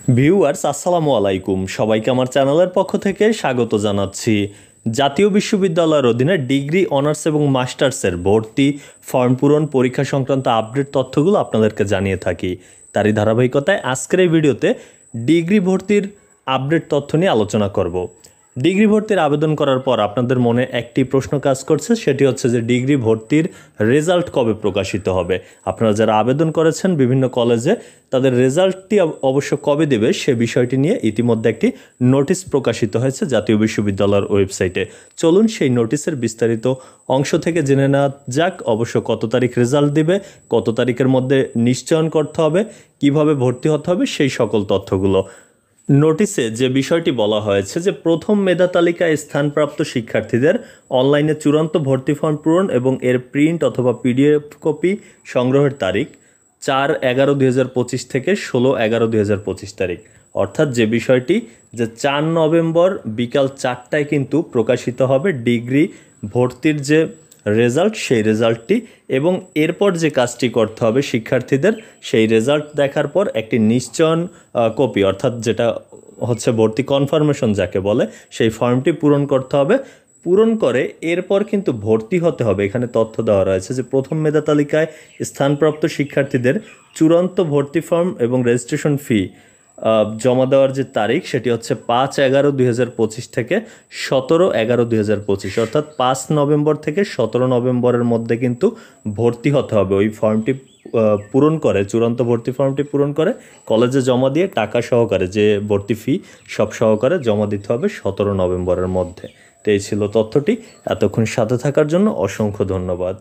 Viewers আসসালামু আলাইকুম, সবাইকে আমার চ্যানেলের পক্ষ থেকে স্বাগত জানাচ্ছি। জাতীয় বিশ্ববিদ্যালয়ের অধীনে ডিগ্রি অনার্স এবং মাস্টার্সের ভর্তি ফর্ম পূরণ পরীক্ষা সংক্রান্ত আপডেট তথ্যগুলো আপনাদেরকে জানিয়ে থাকি। তারই ধারাবাহিকতায় আজকের এই ভিডিওতে ডিগ্রি ভর্তির আপডেট তথ্য নিয়ে আলোচনা করব। ডিগ্রি ভর্তির আবেদন করার পর আপনাদের মনে একটি প্রশ্ন কাজ করছে, সেটি হচ্ছে যে ডিগ্রি ভর্তির রেজাল্ট কবে প্রকাশিত হবে। আপনারা যারা আবেদন করেছেন বিভিন্ন কলেজে, তাদের রেজাল্টটি অবশ্য কবে দেবে সে বিষয়টি নিয়ে ইতিমধ্যে একটি নোটিশ প্রকাশিত হয়েছে জাতীয় বিশ্ববিদ্যালয়ের ওয়েবসাইটে। চলুন সেই নোটিশের বিস্তারিত অংশ থেকে জেনে নেওয়া যাক। অবশ্য কত তারিখ রেজাল্ট দিবে, কত তারিখের মধ্যে নিশ্চয়ন করতে হবে, কিভাবে ভর্তি হতে হবে, সেই সকল তথ্যগুলো। নোটিশে যে বিষয়টি বলা হয়েছে যে প্রথম মেধা তালিকায় স্থানপ্রাপ্ত শিক্ষার্থীদের অনলাইনে চূড়ান্ত ভর্তি ফর্ম পূরণ এবং এর প্রিন্ট অথবা পিডিএফ কপি সংগ্রহের তারিখ 4/11/2025 থেকে 16/11/2025 তারিখ। অর্থাৎ যে বিষয়টি যে 4 নভেম্বর বিকাল 4টায় কিন্তু প্রকাশিত হবে ডিগ্রি ভর্তির যে রেজাল্ট, সেই রেজাল্টটি। এবং এরপর যে কাজটি করতে হবে শিক্ষার্থীদের, সেই রেজাল্ট দেখার পর একটি নিশ্চয়ন কপি, অর্থাৎ যেটা হচ্ছে ভর্তি কনফার্মেশন যাকে বলে, সেই ফর্মটি পূরণ করতে হবে। পূরণ করে এরপর কিন্তু ভর্তি হতে হবে। এখানে তথ্য দেওয়া রয়েছে যে প্রথম মেধা তালিকায় স্থানপ্রাপ্ত শিক্ষার্থীদের চূড়ান্ত ভর্তি ফর্ম এবং রেজিস্ট্রেশন ফি জমা দেওয়ার যে তারিখ, সেটি হচ্ছে 5/11/2025 থেকে 17/11/2025, অর্থাৎ 5 নভেম্বর থেকে 17 নভেম্বরের মধ্যে কিন্তু ভর্তি হতে হবে। ওই ফর্মটি পূরণ করে, চূড়ান্ত ভর্তি ফর্মটি পূরণ করে কলেজে জমা দিয়ে টাকা সহকারে, যে ভর্তি ফি সব সহকারে জমা দিতে হবে 17 নভেম্বরের মধ্যে। তো এই ছিল তথ্যটি। এতক্ষণ সাথে থাকার জন্য অসংখ্য ধন্যবাদ।